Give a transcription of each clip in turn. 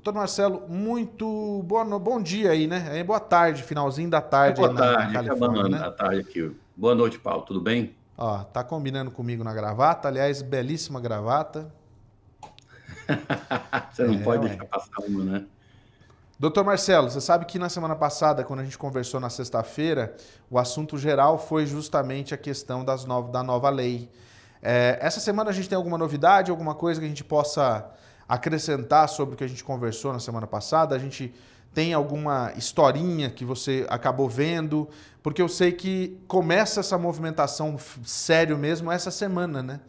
Doutor Marcelo, muito bom dia aí, né? Boa tarde, finalzinho da É tarde aí boa na tarde, Califórnia, acabando né? a tarde aqui. Boa noite, Paulo. Tudo bem? Ó, tá combinando comigo na gravata, aliás, belíssima gravata. Você não É, pode ué. deixar passar uma, né? Doutor Marcelo, você sabe que na semana passada, quando a gente conversou na sexta-feira, o assunto geral foi justamente a questão da nova lei. Essa semana a gente tem alguma novidade, alguma coisa que a gente possa acrescentar sobre o que a gente conversou na semana passada? A gente tem alguma historinha que você acabou vendo? Porque eu sei que começa essa movimentação sério mesmo essa semana, né?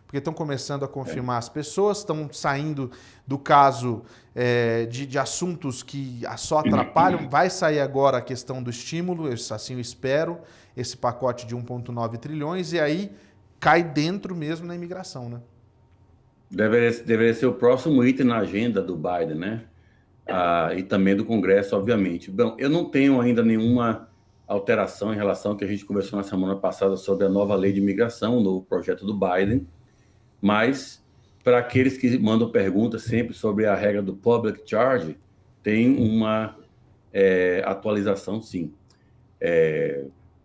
Porque estão começando a É. confirmar as pessoas, estão saindo do caso de assuntos que só atrapalham. Vai sair agora a questão do estímulo, assim eu espero, esse pacote de 1,9 trilhões, e aí cai dentro mesmo na imigração, né? Deveria ser o próximo item na agenda do Biden, né? E também do Congresso, obviamente. Bom, eu não tenho ainda nenhuma alteração em relação ao que a gente conversou na semana passada sobre a nova lei de imigração, o novo projeto do Biden, mas para aqueles que mandam perguntas sempre sobre a regra do public charge, tem uma atualização, sim.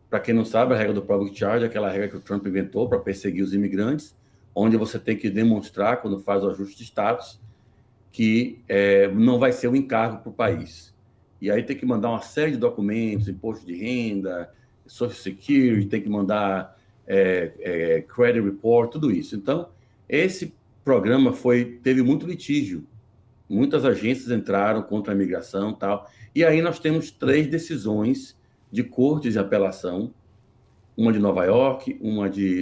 Para quem não sabe, a regra do public charge é aquela regra que o Trump inventou para perseguir os imigrantes, onde você tem que demonstrar, quando faz o ajuste de status, que não vai ser um encargo para o país. E aí tem que mandar uma série de documentos, imposto de renda, Social Security, tem que mandar credit report, tudo isso. Então, esse programa teve muito litígio. Muitas agências entraram contra a imigração e tal. E aí nós temos três decisões de cortes de apelação, uma de Nova York,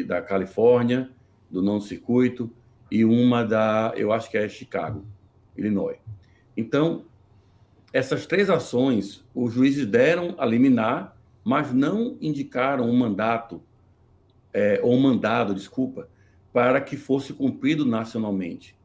da Califórnia, do nono circuito, e uma eu acho que é Chicago, Illinois. Então, essas três ações, os juízes deram a liminar, mas não indicaram um mandato, ou um mandado, desculpa, para que fosse cumprido nacionalmente.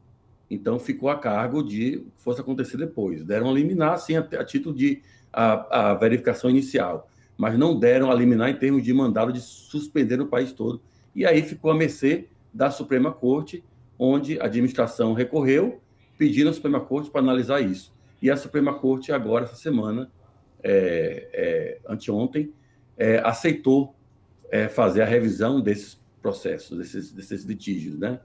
Então, ficou a cargo de o que fosse acontecer depois. Deram a liminar, sim, a título de a verificação inicial, mas não deram a liminar em termos de mandado de suspender o país todo. E aí ficou à mercê da Suprema Corte, onde a administração recorreu, pedindo à Suprema Corte para analisar isso. E a Suprema Corte, agora, essa semana, anteontem, aceitou fazer a revisão desses processos, desses litígios, né?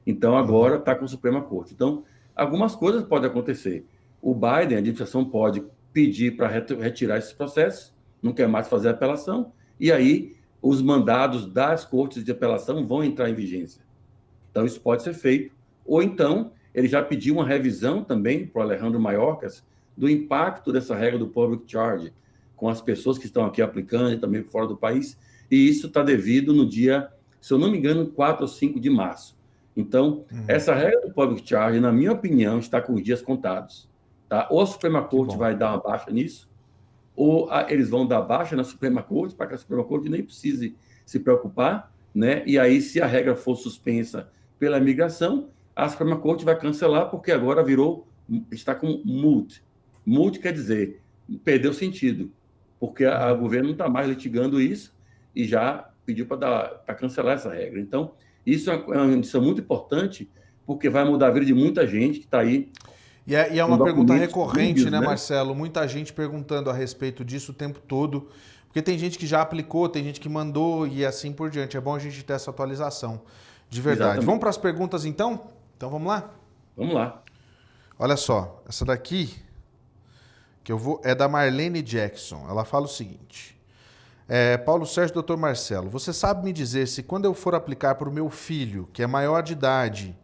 Então, agora está com a Suprema Corte. Então, algumas coisas podem acontecer. O Biden, a administração pode pedir para retirar esses processos, não quer mais fazer apelação, e aí os mandados das cortes de apelação vão entrar em vigência. Então, isso pode ser feito. Ou então, ele já pediu uma revisão também para o Alejandro Mayorkas do impacto dessa regra do public charge com as pessoas que estão aqui aplicando e também fora do país. E isso está devido no dia, se eu não me engano, 4 ou 5 de março. Então, essa regra do public charge, na minha opinião, está com os dias contados. Tá? Ou a Suprema Que Corte bom. vai dar uma baixa nisso, ou eles vão dar baixa na Suprema Corte, para que a Suprema Corte nem precise se preocupar, né? E aí, se a regra for suspensa pela imigração, a Suprema Corte vai cancelar, porque agora está com moot. Moot quer dizer, perdeu sentido, porque o governo não está mais litigando isso e já pediu para cancelar essa regra. Então, isso é uma decisão muito importante, porque vai mudar a vida de muita gente que está aí E é com uma pergunta documentos recorrente, dúbios, né, né? Marcelo? Muita gente perguntando a respeito disso o tempo todo. Porque tem gente que já aplicou, tem gente que mandou e assim por diante. É bom a gente ter essa atualização. De verdade. Vamos para Exatamente. as perguntas então? Então vamos lá? Vamos lá. Olha só, essa daqui que eu vou é da Marlene Jackson. Ela fala o seguinte: Paulo Sérgio, doutor Marcelo, você sabe me dizer se quando eu for aplicar para o meu filho, que é maior de idade,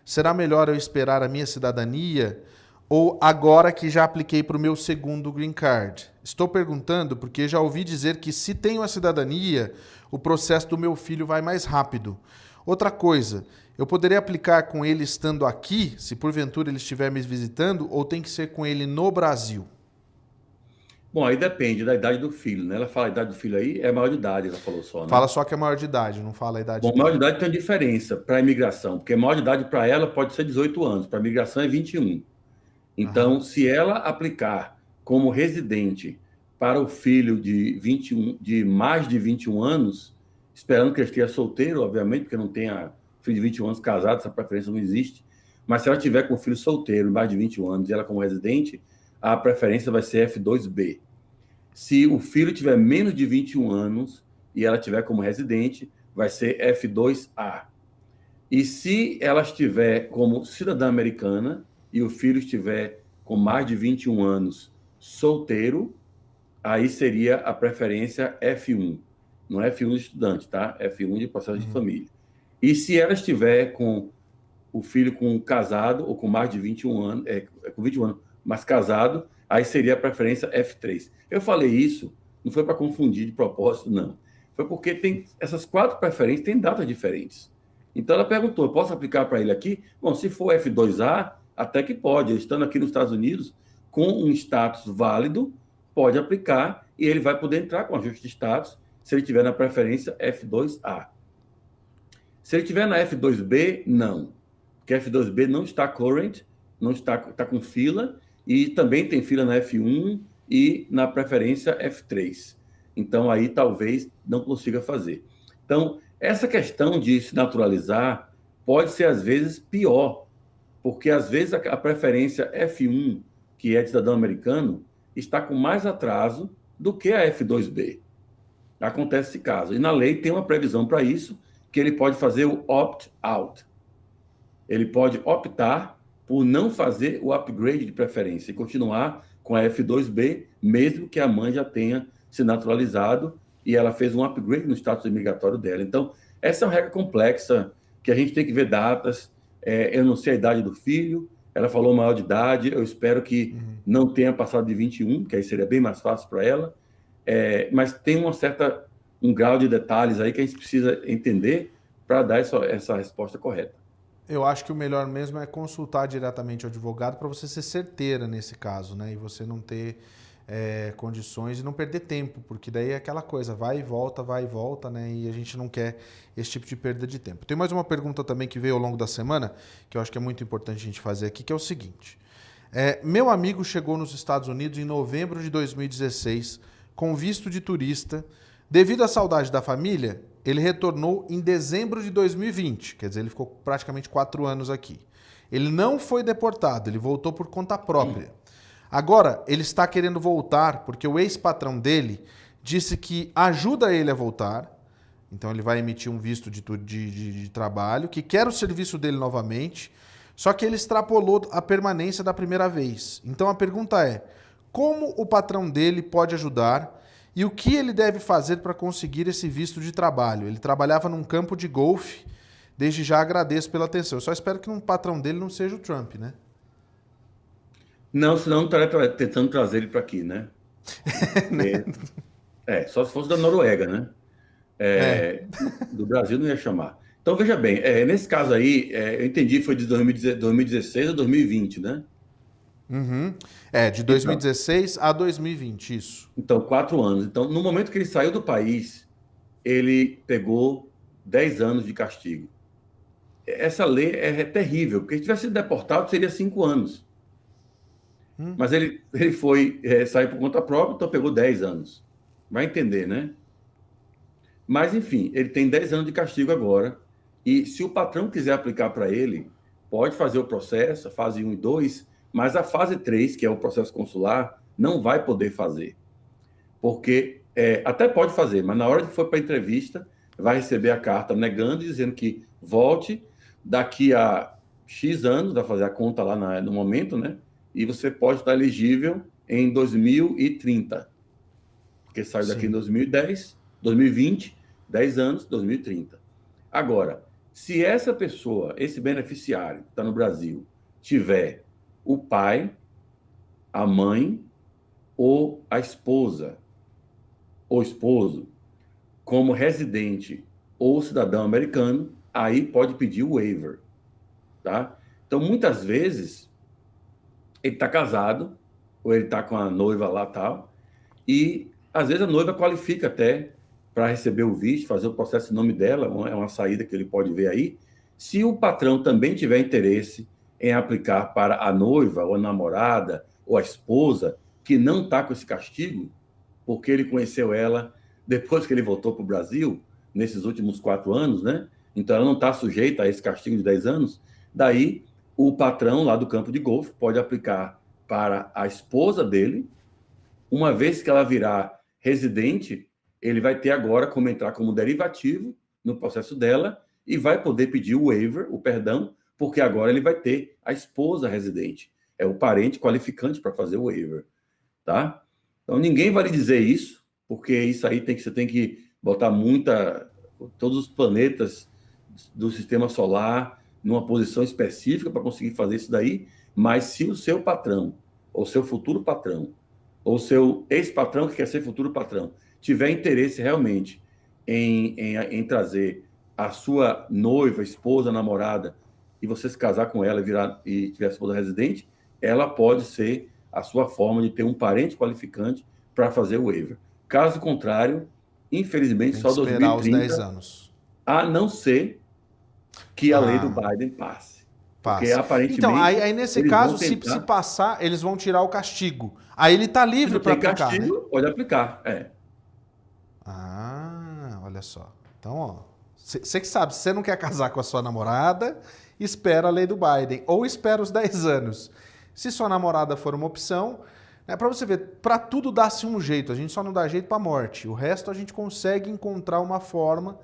será melhor eu esperar a minha cidadania ou agora que já apliquei para o meu segundo green card? Estou perguntando porque já ouvi dizer que se tenho a cidadania, o processo do meu filho vai mais rápido. Outra coisa, eu poderia aplicar com ele estando aqui, se porventura ele estiver me visitando, ou tem que ser com ele no Brasil? Bom, aí depende da idade do filho, né? Ela fala a idade do filho aí, é maior de idade, ela falou só, Fala né? só que é maior de idade, não fala a idade Bom, maior de dele. idade tem uma diferença para a imigração, porque maior de idade para ela pode ser 18 anos, para a imigração é 21. Aham. Então, se ela aplicar como residente para o filho de mais de 21 anos, esperando que ele esteja solteiro, obviamente, porque não tenha filho de 21 anos casado, essa preferência não existe, Mas se ela tiver com filho solteiro, mais de 21 anos, e ela como residente, a preferência vai ser F2B. Se o filho tiver menos de 21 anos e ela tiver como residente, vai ser F2A. E se ela estiver como cidadã americana e o filho estiver com mais de 21 anos solteiro, aí seria a preferência F1. Não é F1 de estudante, tá? F1 de processo de família. E se ela estiver com o filho com casado ou com mais de 21 anos, com 21 anos, mas casado, aí seria a preferência F3. Eu falei isso, não foi para confundir de propósito, não. Foi porque tem essas 4 preferências têm datas diferentes. Então ela perguntou, eu posso aplicar para ele aqui? Bom, se for F2A, até que pode. Ele estando aqui nos Estados Unidos, com um status válido, pode aplicar e ele vai poder entrar com ajuste de status se ele tiver na preferência F2A. Se ele tiver na F2B, não. Porque F2B não está current, não está com fila, e também tem fila na F1 e na preferência F3. Então, aí talvez não consiga fazer. Então, essa questão de se naturalizar pode ser, às vezes, pior, porque, às vezes, a preferência F1, que é de cidadão americano, está com mais atraso do que a F2B. Acontece esse caso. E na lei tem uma previsão para isso, que ele pode fazer o opt-out. Ele pode optar por não fazer o upgrade de preferência e continuar com a F2B, mesmo que a mãe já tenha se naturalizado e ela fez um upgrade no status imigratório dela. Então, essa é uma regra complexa, que a gente tem que ver datas. Eu não sei a idade do filho, ela falou maior de idade, eu espero que não tenha passado de 21, que aí seria bem mais fácil para ela, mas tem um grau de detalhes aí que a gente precisa entender para dar essa resposta correta. Eu acho que o melhor mesmo é consultar diretamente o advogado para você ser certeira nesse caso, né? E você não ter condições e não perder tempo, porque daí é aquela coisa, vai e volta, né? E a gente não quer esse tipo de perda de tempo. Tem mais uma pergunta também que veio ao longo da semana, que eu acho que é muito importante a gente fazer aqui, que é o seguinte. Meu amigo chegou nos Estados Unidos em novembro de 2016 com visto de turista. Devido à saudade da família, ele retornou em dezembro de 2020, quer dizer, ele ficou praticamente 4 anos aqui. Ele não foi deportado, ele voltou por conta própria. Agora, ele está querendo voltar porque o ex-patrão dele disse que ajuda ele a voltar, então ele vai emitir um visto de trabalho, que quer o serviço dele novamente, só que ele extrapolou a permanência da primeira vez. Então a pergunta é, como o patrão dele pode ajudar e o que ele deve fazer para conseguir esse visto de trabalho? Ele trabalhava num campo de golfe. Desde já agradeço pela atenção. Eu só espero que um patrão dele não seja o Trump, né? Não, senão não estaria tentando trazer ele para aqui, né? Só se fosse da Noruega, né? Do Brasil não ia chamar. Então, veja bem, nesse caso aí, eu entendi, foi de 2016 a 2020, né? Uhum. De 2016 a 2020, isso. Então, 4 anos. Então, no momento que ele saiu do país, ele pegou 10 anos de castigo. Essa lei é terrível, porque se tivesse sido deportado, seria 5 anos. Mas ele foi sair por conta própria, então pegou 10 anos. Vai entender, né? Mas, enfim, ele tem 10 anos de castigo agora. E se o patrão quiser aplicar para ele, pode fazer o processo, a fase 1 e 2, mas a fase 3, que é o processo consular, não vai poder fazer. Porque até pode fazer, mas na hora que for para a entrevista, vai receber a carta negando, dizendo que volte daqui a X anos, vai fazer a conta lá no momento, né? E você pode estar elegível em 2030. Porque saiu daqui em 2020, 10 anos, 2030. Agora, se essa pessoa, esse beneficiário que está no Brasil, tiver o pai, a mãe ou a esposa ou esposo como residente ou cidadão americano, aí pode pedir o waiver, tá? Então, muitas vezes, ele está casado ou ele está com a noiva lá tal, e às vezes a noiva qualifica até para receber o visto, fazer o processo em nome dela, é uma saída que ele pode ver aí. Se o patrão também tiver interesse em aplicar para a noiva, ou a namorada, ou a esposa, que não está com esse castigo, porque ele conheceu ela depois que ele voltou para o Brasil, nesses últimos 4 anos, né? Então ela não está sujeita a esse castigo de 10 anos, daí o patrão lá do campo de golfe pode aplicar para a esposa dele. Uma vez que ela virar residente, ele vai ter agora como entrar como derivativo no processo dela e vai poder pedir o waiver, o perdão, porque agora ele vai ter a esposa residente. É o parente qualificante para fazer o waiver, tá? Então, ninguém vai lhe dizer isso, porque isso aí você tem que botar todos os planetas do sistema solar numa posição específica para conseguir fazer isso daí, mas se o seu patrão, ou seu futuro patrão, ou seu ex-patrão que quer ser futuro patrão, tiver interesse realmente em trazer a sua noiva, esposa, namorada, e você se casar com ela e tiver a esposa residente, ela pode ser a sua forma de ter um parente qualificante para fazer o waiver. Caso contrário, infelizmente, Tem só que esperar os 10 2030, anos. a não ser que a lei do Biden passe. Porque Passa. aparentemente. Então, aí nesse eles caso, vão tentar... se passar, eles vão tirar o castigo. Aí ele está livre para aplicar, castigo, né? pode aplicar, Olha só. Então, ó, você que sabe, se você não quer casar com a sua namorada, espera a lei do Biden. Ou espera os 10 anos. Se sua namorada for uma opção, né, para você ver, para tudo dá-se um jeito. A gente só não dá jeito para morte. O resto a gente consegue encontrar uma forma,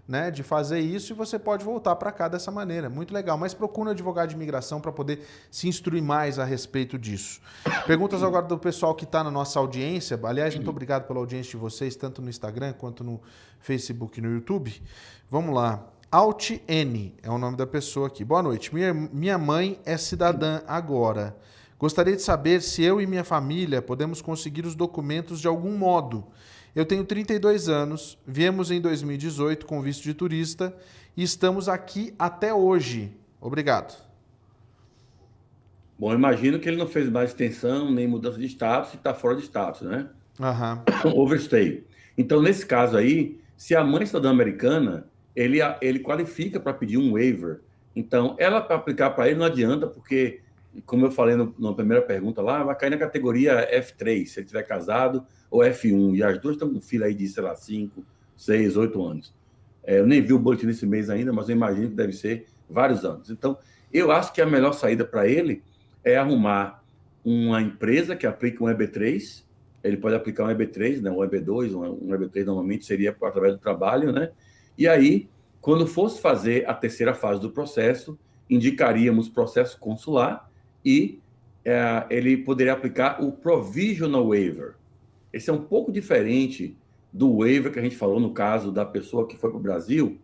né, de fazer isso e você pode voltar para cá dessa maneira. Muito legal. Mas procura um advogado de imigração para poder se instruir mais a respeito disso. Perguntas agora do pessoal que está na nossa audiência. Aliás, muito obrigado pela audiência de vocês, tanto no Instagram quanto no Facebook e no YouTube. Vamos lá. Alt N é o nome da pessoa aqui. Boa noite. Minha mãe é cidadã agora. Gostaria de saber se eu e minha família podemos conseguir os documentos de algum modo. Eu tenho 32 anos, viemos em 2018 com visto de turista e estamos aqui até hoje. Obrigado. Bom, imagino que ele não fez mais extensão nem mudança de status e está fora de status, né? Overstay. Então, nesse caso aí, se a mãe é cidadã americana, ele qualifica para pedir um waiver. Então, ela para aplicar para ele não adianta, porque, como eu falei na primeira pergunta lá, vai cair na categoria F3, se ele estiver casado, ou F1, e as duas estão com filho aí de, sei lá, 5, 6, 8 anos. Eu nem vi o boletim desse mês ainda, mas eu imagino que deve ser vários anos. Então, eu acho que a melhor saída para ele é arrumar uma empresa que aplique um EB3, ele pode aplicar um EB3, né, um EB2, um EB3 normalmente seria através do trabalho, né? E aí, quando fosse fazer a terceira fase do processo, indicaríamos processo consular e ele poderia aplicar o Provisional Waiver. Esse é um pouco diferente do waiver que a gente falou no caso da pessoa que foi para o Brasil,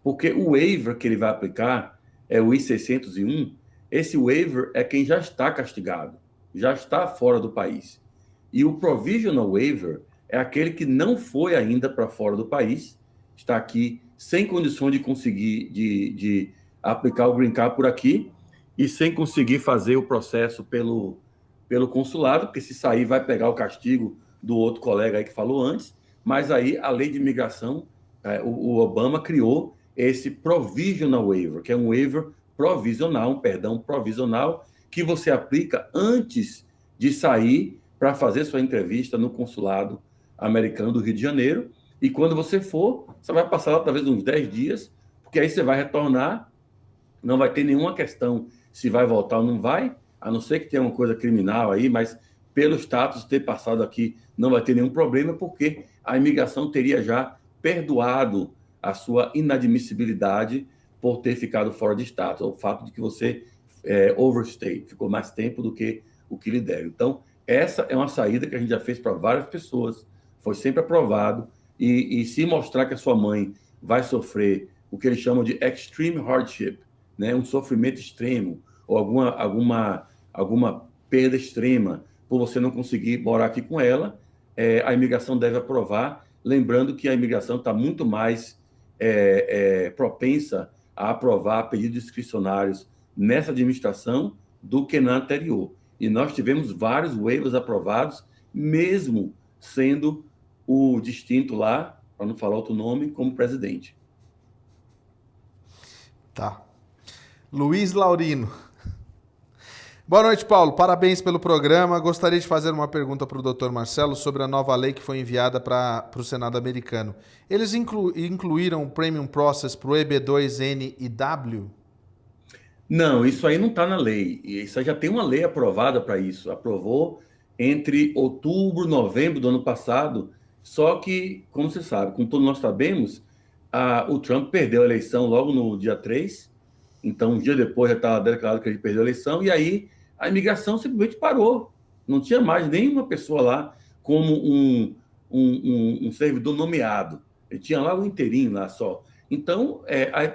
porque o waiver que ele vai aplicar é o I-601. Esse waiver é quem já está castigado, já está fora do país. E o Provisional Waiver é aquele que não foi ainda para fora do país, está aqui sem condições de conseguir de aplicar o Green Card por aqui e sem conseguir fazer o processo pelo consulado, porque se sair vai pegar o castigo do outro colega aí que falou antes, mas aí a lei de imigração, o Obama criou esse Provisional Waiver, que é um waiver provisional, um perdão provisional, que você aplica antes de sair para fazer sua entrevista no consulado americano do Rio de Janeiro, e quando você for, você vai passar lá talvez uns 10 dias, porque aí você vai retornar, não vai ter nenhuma questão se vai voltar ou não vai, a não ser que tenha uma coisa criminal aí, mas pelo status ter passado aqui, não vai ter nenhum problema, porque a imigração teria já perdoado a sua inadmissibilidade por ter ficado fora de status, o fato de que você overstay, ficou mais tempo do que o que lhe deram. Então, essa é uma saída que a gente já fez para várias pessoas, foi sempre aprovado, e se mostrar que a sua mãe vai sofrer o que eles chamam de extreme hardship, né, um sofrimento extremo, ou alguma perda extrema, por você não conseguir morar aqui com ela, a imigração deve aprovar, lembrando que a imigração está muito mais propensa a aprovar pedidos discricionários nessa administração do que na anterior. E nós tivemos vários waivers aprovados, mesmo sendo o distinto lá, para não falar outro nome, como presidente. Tá. Luiz Laurino. Boa noite, Paulo. Parabéns pelo programa. Gostaria de fazer uma pergunta para o Dr. Marcelo sobre a nova lei que foi enviada para o Senado americano. Eles incluíram o Premium Process para o EB2, N e W? Não, isso aí não está na lei. Isso aí já tem uma lei aprovada para isso. Aprovou entre outubro, novembro do ano passado. Só que, como você sabe, como todos nós sabemos, o Trump perdeu a eleição logo no dia 3. Então, um dia depois já estava declarado que ele perdeu a eleição. E aí a imigração simplesmente parou. Não tinha mais nenhuma pessoa lá como um servidor nomeado. Ele tinha lá o inteirinho lá só. Então,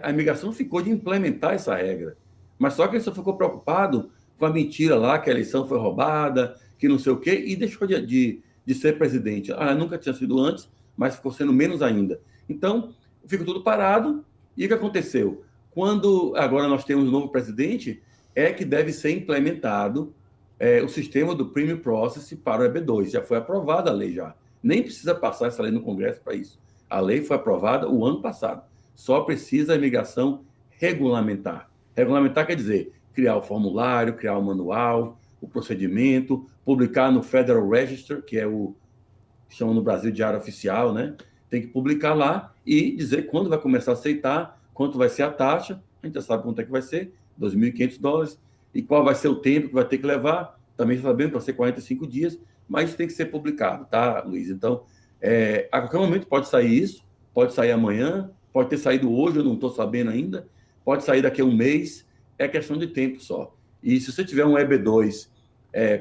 a imigração ficou de implementar essa regra. Mas só que ele só ficou preocupado com a mentira lá, que a eleição foi roubada, que não sei o quê, e deixou de ser presidente. Nunca tinha sido antes, mas ficou sendo menos ainda. Então, ficou tudo parado. E o que aconteceu? Quando agora nós temos um novo presidente, é que deve ser implementado o sistema do Premium Process para o EB2. Já foi aprovada a lei já. Nem precisa passar essa lei no Congresso para isso. A lei foi aprovada o ano passado. Só precisa a imigração regulamentar. Regulamentar quer dizer criar o formulário, criar o manual, o procedimento, publicar no Federal Register, que é o que chama no Brasil de Diário Oficial, né? Tem que publicar lá e dizer quando vai começar a aceitar, quanto vai ser a taxa, a gente já sabe quanto é que vai ser, $2.500, e qual vai ser o tempo que vai ter que levar, também sabendo que vai ser 45 dias, mas isso tem que ser publicado, tá, Luiz? Então, a qualquer momento pode sair isso, pode sair amanhã, pode ter saído hoje, eu não estou sabendo ainda, pode sair daqui a um mês, é questão de tempo só. E se você tiver um EB2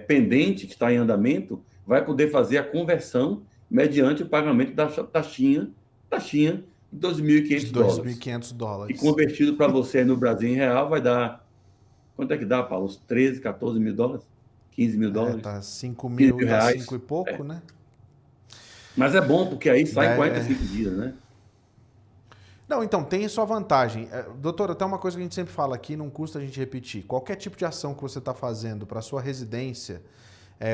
pendente, que está em andamento, vai poder fazer a conversão mediante o pagamento da taxinha de De $2.500. E $2.500. convertido para você no Brasil em real, vai dar. Quanto é que dá, Paulo? Uns 13, 14 mil dólares? 15 mil dólares? Tá 5 15 mil, mil tá 5 reais. e pouco, né? Mas é bom, porque aí sai em É, 45 dias, né? Não, então, tem a sua vantagem. Doutor, até uma coisa que a gente sempre fala aqui, não custa a gente repetir. Qualquer tipo de ação que você está fazendo para sua residência,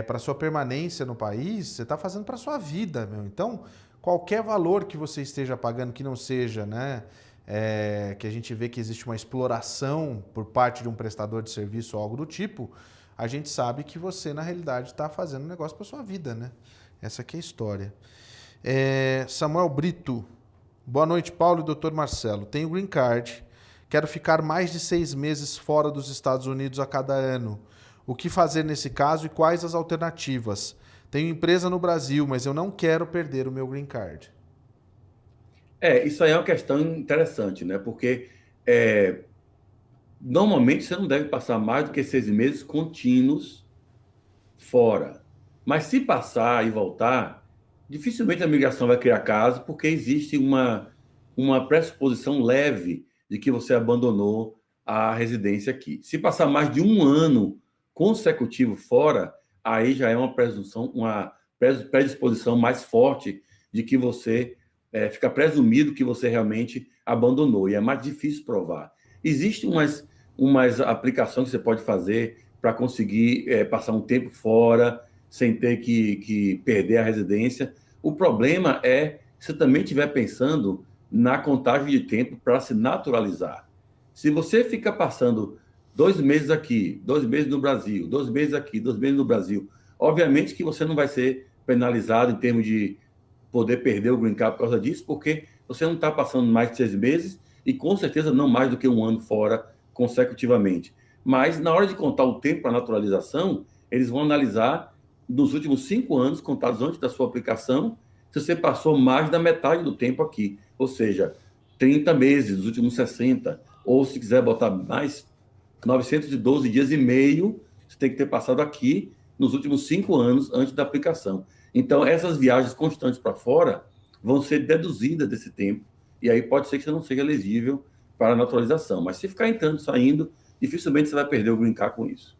para sua permanência no país, você está fazendo para sua vida, meu. Então, qualquer valor que você esteja pagando que não seja, né, que a gente vê que existe uma exploração por parte de um prestador de serviço ou algo do tipo, a gente sabe que você, na realidade, está fazendo um negócio para sua vida, né? Essa aqui é a história. Samuel Brito. Boa noite, Paulo e doutor Marcelo. Tenho green card. Quero ficar mais de 6 meses fora dos Estados Unidos a cada ano. O que fazer nesse caso e quais as alternativas? Tenho empresa no Brasil, mas eu não quero perder o meu green card. Isso aí é uma questão interessante, né? Porque normalmente você não deve passar mais do que 6 meses contínuos fora. Mas se passar e voltar, dificilmente a migração vai criar caso, porque existe uma pressuposição leve de que você abandonou a residência aqui. Se passar mais de um ano consecutivo fora, aí já é uma presunção, uma predisposição mais forte de que você fica presumido que você realmente abandonou, e é mais difícil provar. Existem umas aplicações que você pode fazer para conseguir passar um tempo fora, sem ter que perder a residência. O problema é se você também estiver pensando na contagem de tempo para se naturalizar. Se você fica passando 2 meses aqui, 2 meses no Brasil, 2 meses aqui, 2 meses no Brasil, obviamente que você não vai ser penalizado em termos de poder perder o green card por causa disso, porque você não está passando mais de 6 meses e com certeza não mais do que um ano fora consecutivamente. Mas na hora de contar o tempo para naturalização, eles vão analisar nos últimos 5 anos, contados antes da sua aplicação, se você passou mais da metade do tempo aqui. Ou seja, 30 meses, dos últimos 60. Ou se quiser botar mais, 912 dias e meio, você tem que ter passado aqui nos últimos 5 anos antes da aplicação. Então, essas viagens constantes para fora vão ser deduzidas desse tempo. E aí pode ser que você não seja elegível para a naturalização. Mas se ficar entrando e saindo, dificilmente você vai perder o green card com isso.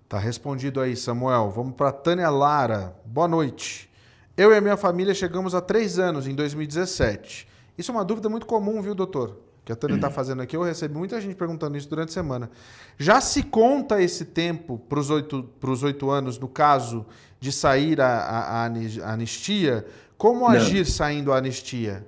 Tá respondido aí, Samuel. Vamos para Tânia Lara. Boa noite. Eu e a minha família chegamos há 3 anos, em 2017. Isso é uma dúvida muito comum, viu, doutor? Que a Tânia está fazendo aqui. Eu recebi muita gente perguntando isso durante a semana. Já se conta esse tempo para os 8 anos, no caso de sair a anistia? Como agir saindo a anistia?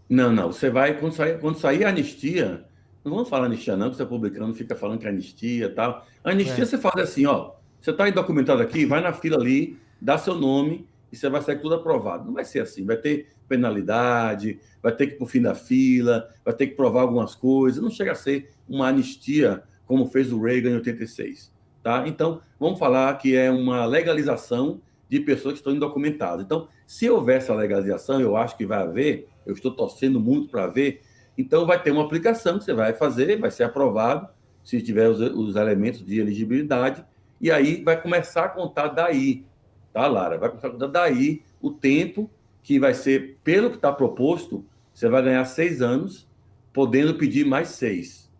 Não. Você vai, quando sair a anistia, não vamos falar anistia, não, que você é publicano, fica falando que é anistia e tal. A anistia É. você faz assim, ó. Você está indocumentado aqui, vai na fila ali, dá seu nome e você vai sair tudo aprovado. Não vai ser assim, vai ter penalidade, vai ter que ir para o fim da fila, vai ter que provar algumas coisas, não chega a ser uma anistia como fez o Reagan em 86. Tá? Então, vamos falar que é uma legalização de pessoas que estão indocumentadas. Então, se houver essa legalização, eu acho que vai haver, eu estou torcendo muito para ver, então vai ter uma aplicação que você vai fazer, vai ser aprovado, se tiver os elementos de elegibilidade, e aí vai começar a contar daí, tá, Lara? Vai começar a contar daí o tempo que vai ser, pelo que está proposto, você vai ganhar 6 anos, podendo pedir mais 6.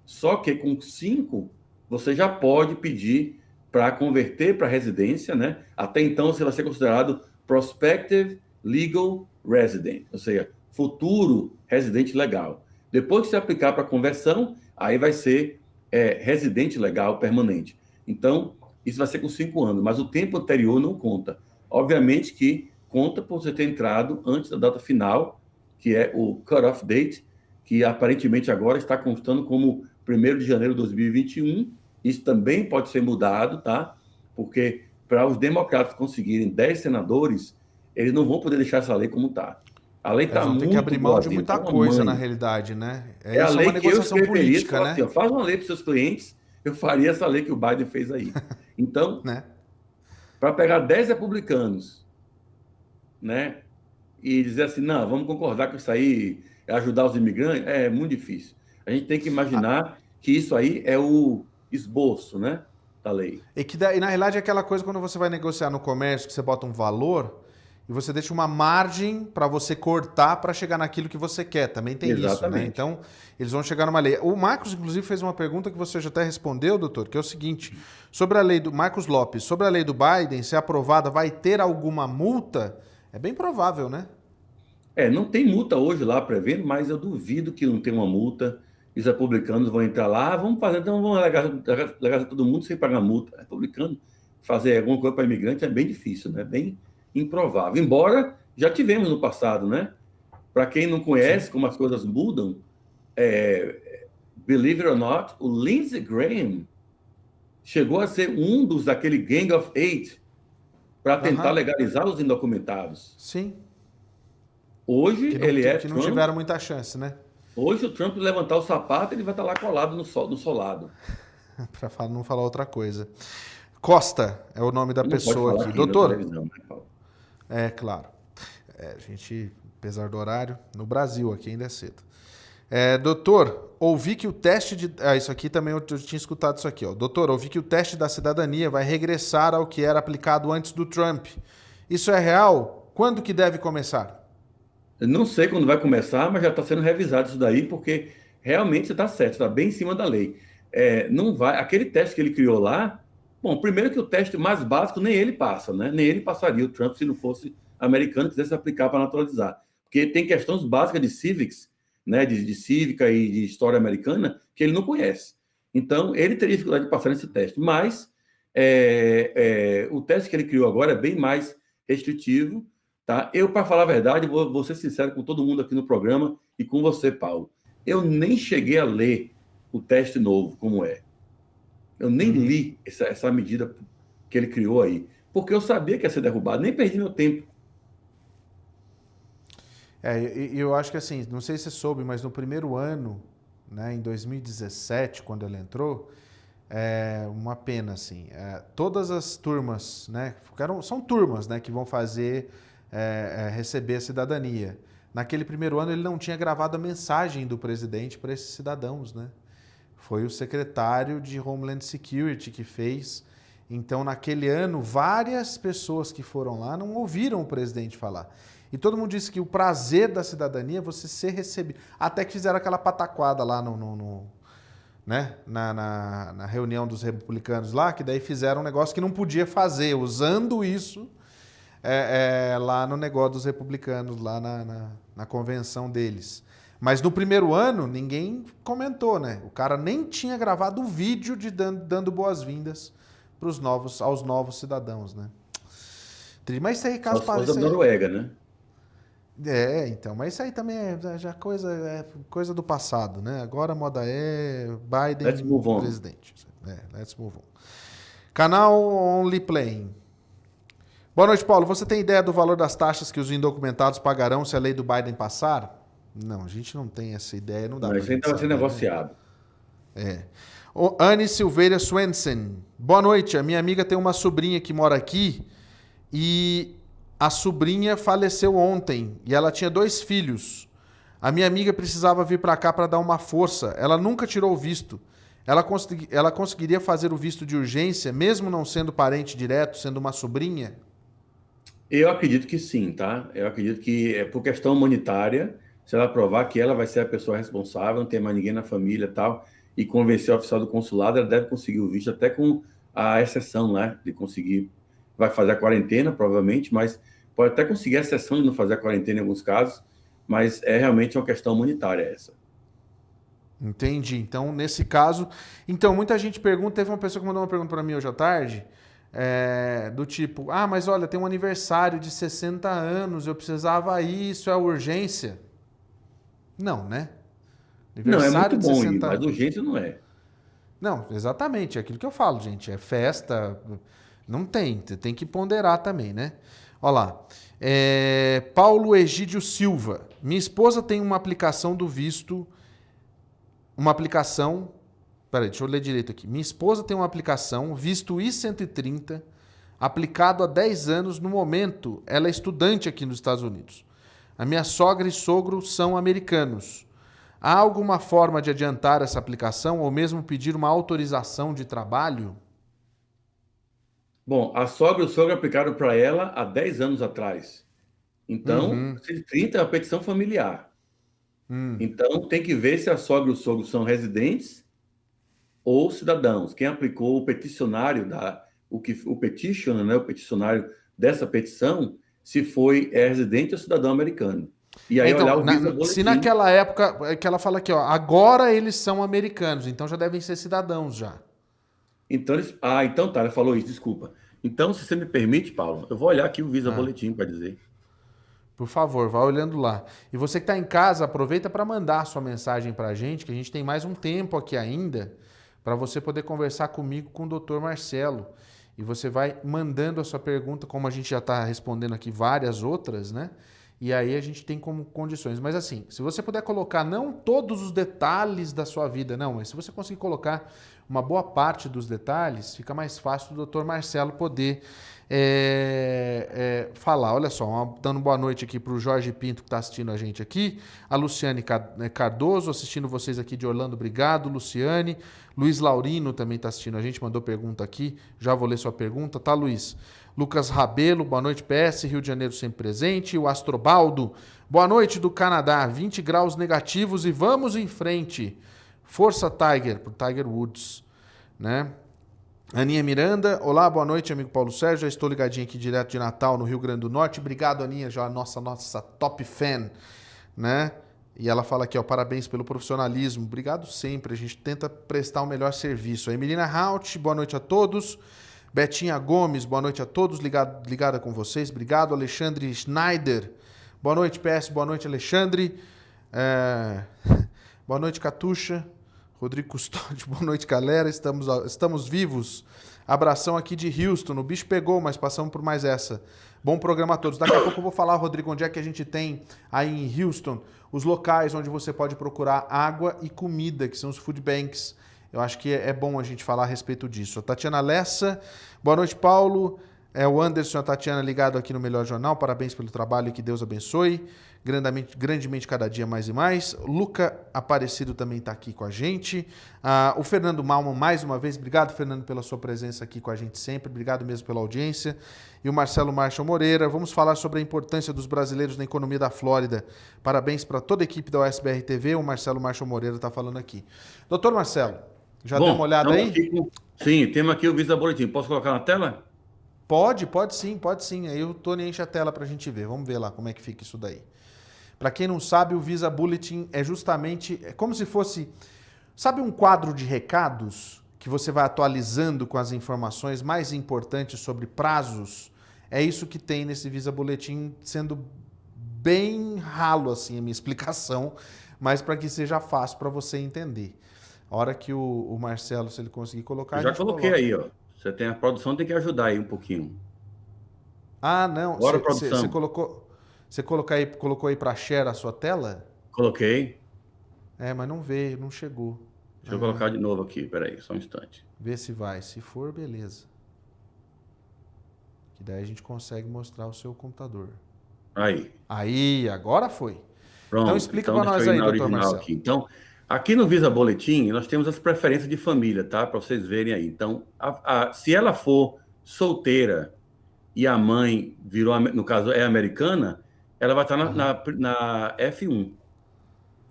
Só que com 5, você já pode pedir para converter para residência, né? Até então, você vai ser considerado Prospective Legal Resident, ou seja, futuro residente legal. Depois que você aplicar para conversão, aí vai ser residente legal permanente. Então, isso vai ser com 5 anos, mas o tempo anterior não conta. Obviamente que conta por você ter entrado antes da data final, que é o cut-off date, que aparentemente agora está constando como 1º de janeiro de 2021. Isso também pode ser mudado, tá? Porque para os democratas conseguirem 10 senadores, eles não vão poder deixar essa lei como está. A lei está Eles vão ter que muito abrir mão de boazinha, muita tá uma coisa na manha. realidade, né? É a Isso é uma lei que eu negociação escreveria, política, assim, né? ó, faz uma lei para os seus clientes, eu faria essa lei que o Biden fez aí. Então, Né? para pegar 10 republicanos, né, e dizer assim, não, vamos concordar com isso aí, ajudar os imigrantes, é muito difícil. A gente tem que imaginar que isso aí é o esboço, né, da lei. E que daí, na realidade, é aquela coisa quando você vai negociar no comércio, que você bota um valor e você deixa uma margem para você cortar para chegar naquilo que você quer. Também tem isso, né? Exatamente. Então, eles vão chegar numa lei. O Marcos, inclusive, fez uma pergunta que você já até respondeu, doutor, que é o seguinte: sobre a lei do Marcos Lopes, sobre a lei do Biden, se aprovada, vai ter alguma multa? É bem provável, né? Não tem multa hoje lá prevendo, mas eu duvido que não tenha uma multa. Os republicanos vão entrar lá, vamos fazer, então vamos legalizar todo mundo sem pagar multa. Republicano fazer alguma coisa para imigrante é bem difícil, né? Bem improvável. Embora já tivemos no passado, né? Para quem não Sim. conhece como as coisas mudam, believe it or not, o Lindsey Graham chegou a ser um dos daquele Gang of Eight para tentar Aham. legalizar os indocumentados. Sim. Hoje ele é Que não Trump. tiveram muita chance, né? Hoje o Trump levantar o sapato, ele vai estar lá colado no solado. Para não falar outra coisa. Costa é o nome da Não pode pessoa falar aqui. aqui na Doutor, televisão, né, Paulo? é claro. A gente, apesar do horário, no Brasil aqui ainda é cedo. Doutor, ouvi que o teste de... isso aqui também eu tinha escutado isso aqui. Ó. Doutor, ouvi que o teste da cidadania vai regressar ao que era aplicado antes do Trump. Isso é real? Quando que deve começar? Eu não sei quando vai começar, mas já está sendo revisado isso daí, porque realmente você está certo, está bem em cima da lei. Não vai, aquele teste que ele criou lá, bom, primeiro que o teste mais básico nem ele passa, né? Nem ele passaria o Trump se não fosse americano e quisesse aplicar para naturalizar. Porque tem questões básicas de civics, né? De cívica e de história americana, que ele não conhece. Então, ele teria dificuldade de passar nesse teste. Mas o teste que ele criou agora é bem mais restritivo. Tá? Eu, para falar a verdade, vou ser sincero com todo mundo aqui no programa e com você, Paulo. Eu nem cheguei a ler o teste novo, como é. Eu nem li essa medida que ele criou aí, porque eu sabia que ia ser derrubado, nem perdi meu tempo. Eu acho que assim, não sei se você soube, mas no primeiro ano, né, em 2017, quando ele entrou, uma pena, assim. Todas as turmas, né, são turmas, né, que vão fazer... receber a cidadania. Naquele primeiro ano, ele não tinha gravado a mensagem do presidente para esses cidadãos, né? Foi o secretário de Homeland Security que fez. Então, naquele ano, várias pessoas que foram lá não ouviram o presidente falar. E todo mundo disse que o prazer da cidadania é você ser recebido. Até que fizeram aquela pataquada lá né? na reunião dos republicanos lá, que daí fizeram um negócio que não podia fazer, usando isso... lá no negócio dos republicanos, lá na convenção deles. Mas no primeiro ano, ninguém comentou, né? O cara nem tinha gravado o vídeo de dando boas-vindas aos novos cidadãos, né? Mas isso aí, Só caso se fosse da pareça... Noruega, né? então, mas isso aí também já coisa do passado, né? Agora a moda é Biden Let's move on. presidente. Let's move on. Canal Only Playing. Boa noite, Paulo. Você tem ideia do valor das taxas que os indocumentados pagarão se a lei do Biden passar? Não, a gente não tem essa ideia, não dá pra Mas isso gente ainda vai ser saber, né? negociado. O Anne Silveira Swensen. Boa noite. A minha amiga tem uma sobrinha que mora aqui e a sobrinha faleceu ontem e ela tinha 2 filhos. A minha amiga precisava vir para cá para dar uma força. Ela nunca tirou o visto. Ela conseguiria fazer o visto de urgência, mesmo não sendo parente direto, sendo uma sobrinha? Eu acredito que sim, tá? Eu acredito que é por questão humanitária, se ela provar que ela vai ser a pessoa responsável, não tem mais ninguém na família e tal, e convencer o oficial do consulado, ela deve conseguir o visto, até com a exceção, né? De conseguir, vai fazer a quarentena, provavelmente, mas pode até conseguir a exceção de não fazer a quarentena em alguns casos, mas é realmente uma questão humanitária essa. Entendi. Então, nesse caso. Então, muita gente pergunta. Teve uma pessoa que mandou uma pergunta para mim hoje à tarde. Do tipo: Ah, mas olha, tem um aniversário de 60 anos, eu precisava ir, isso é urgência? Não, né? Não, é Aniversário muito de bom ir, 60 mas anos. urgente não é. Não, exatamente, é aquilo que eu falo, gente. É festa. Não tem, você tem que ponderar também, né? Olha lá. Paulo Egídio Silva. Minha esposa tem uma aplicação do visto. Uma aplicação. Peraí, deixa eu ler direito aqui. Minha esposa tem uma aplicação, visto I-130, aplicado há 10 anos. No momento, ela é estudante aqui nos Estados Unidos. A minha sogra e sogro são americanos. Há alguma forma de adiantar essa aplicação ou mesmo pedir uma autorização de trabalho? Bom, a sogra e o sogro aplicaram para ela há 10 anos atrás. Então, Uhum. 130 é uma petição familiar. Hum. Então, tem que ver se a sogra e o sogro são residentes ou cidadãos. Quem aplicou o peticionário o petitioner, né, o peticionário dessa petição, se foi residente ou cidadão americano. E aí olhar Então, o Visa se Boletim. naquela época, é que ela fala aqui, ó, agora eles são americanos, então já devem ser cidadãos já. Então, então tá, ela falou isso, desculpa. Então, se você me permite, Paulo, eu vou olhar aqui o Visa Ah. Boletim para dizer. Por favor, vá olhando lá. E você que está em casa, aproveita para mandar a sua mensagem para a gente, que a gente tem mais um tempo aqui ainda, para você poder conversar comigo, com o Dr. Marcelo. E você vai mandando a sua pergunta, como a gente já está respondendo aqui várias outras, né? E aí a gente tem como condições. Mas assim, se você puder colocar não todos os detalhes da sua vida, não, mas se você conseguir colocar uma boa parte dos detalhes, fica mais fácil do Dr. Marcelo poder falar. Olha só, dando boa noite aqui para o Jorge Pinto, que está assistindo a gente aqui, a Luciane Cardoso, assistindo vocês aqui de Orlando, obrigado, Luciane. Luiz Laurino também está assistindo a gente, mandou pergunta aqui, já vou ler sua pergunta, tá, Luiz? Lucas Rabelo, boa noite, PS, Rio de Janeiro sempre presente. O Astrobaldo, boa noite do Canadá, 20 graus negativos e vamos em frente. Força Tiger, pro Tiger Woods, né? Aninha Miranda, olá, boa noite, amigo Paulo Sérgio. Já estou ligadinho aqui direto de Natal, no Rio Grande do Norte. Obrigado, Aninha, já nossa top fan, né? E ela fala aqui, ó, parabéns pelo profissionalismo. Obrigado sempre, a gente tenta prestar o melhor serviço. A Emelina Haut, boa noite a todos. Betinha Gomes, boa noite a todos, ligada com vocês. Obrigado, Alexandre Schneider. Boa noite, PS, boa noite, Alexandre. Boa noite, Catuxa. Rodrigo Custódio, boa noite, galera. Estamos vivos. Abração aqui de Houston. O bicho pegou, mas passamos por mais essa. Bom programa a todos. Daqui a pouco eu vou falar, Rodrigo, onde é que a gente tem aí em Houston os locais onde você pode procurar água e comida, que são os food banks. Eu acho que é bom a gente falar a respeito disso. A Tatiana Lessa, boa noite, Paulo. O Anderson e a Tatiana ligado aqui no Melhor Jornal. Parabéns pelo trabalho e que Deus abençoe. Grandemente cada dia mais e mais. Luca Aparecido também está aqui com a gente. O Fernando Malman, mais uma vez. Obrigado, Fernando, pela sua presença aqui com a gente sempre. Obrigado mesmo pela audiência. E o Marcelo Marshall Moreira. Vamos falar sobre a importância dos brasileiros na economia da Flórida. Parabéns para toda a equipe da USBR TV. O Marcelo Marshall Moreira está falando aqui. Doutor Marcelo, já deu uma olhada aí? Sim, temos aqui o Visa Boletim. Posso colocar na tela? Pode sim. Aí o Tony enche a tela para a gente ver. Vamos ver lá como é que fica isso daí. Para quem não sabe, o Visa Bulletin é justamente como se fosse, sabe, um quadro de recados que você vai atualizando com as informações mais importantes sobre prazos? É isso que tem nesse Visa Bulletin, sendo bem ralo assim a minha explicação, mas para que seja fácil para você entender. A hora que o Marcelo, se ele conseguir colocar, Eu já coloquei aí, ó. Você tem a produção, tem que ajudar aí um pouquinho. Ah, não. Bora, Você produção. colocou. Você colocou aí para share a sua tela? Coloquei. É, mas não veio, não chegou. Deixa eu colocar de novo aqui. Peraí, só um instante. Vê se vai. Se for, beleza. Que daí a gente consegue mostrar o seu computador. Aí. Aí, agora foi. Então Pronto. explica Então, para deixa nós eu ir aí, na doutor original Marcelo. aqui. Então, aqui no Visa Boletim, nós temos as preferências de família, tá? Para vocês verem aí. Então, se ela for solteira e a mãe virou, no caso, é americana, ela vai estar Aham, na F1.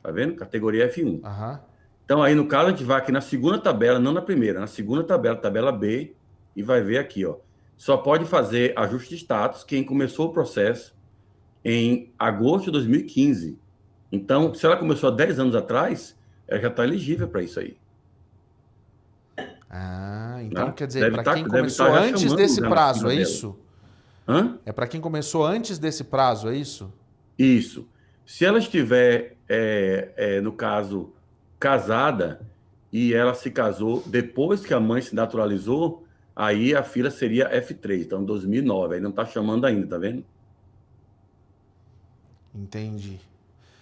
Tá vendo? Categoria F1. aham. Então, aí, no caso, a gente vai aqui na segunda tabela, não na primeira, na segunda tabela, tabela B, e vai ver aqui, ó. Só pode fazer ajuste de status quem começou o processo em agosto de 2015. Então, se ela começou há 10 anos atrás, ela já está elegível para isso aí. Ah, então Tá? quer dizer, para quem Deve estar começou já antes chamando desse já na prazo, fila é dela. isso? Hã? É para quem começou antes desse prazo, é isso? Isso. Se ela estiver, no caso, casada e ela se casou depois que a mãe se naturalizou, aí a fila seria F3, então 2009. Aí não está chamando ainda, tá vendo? Entendi.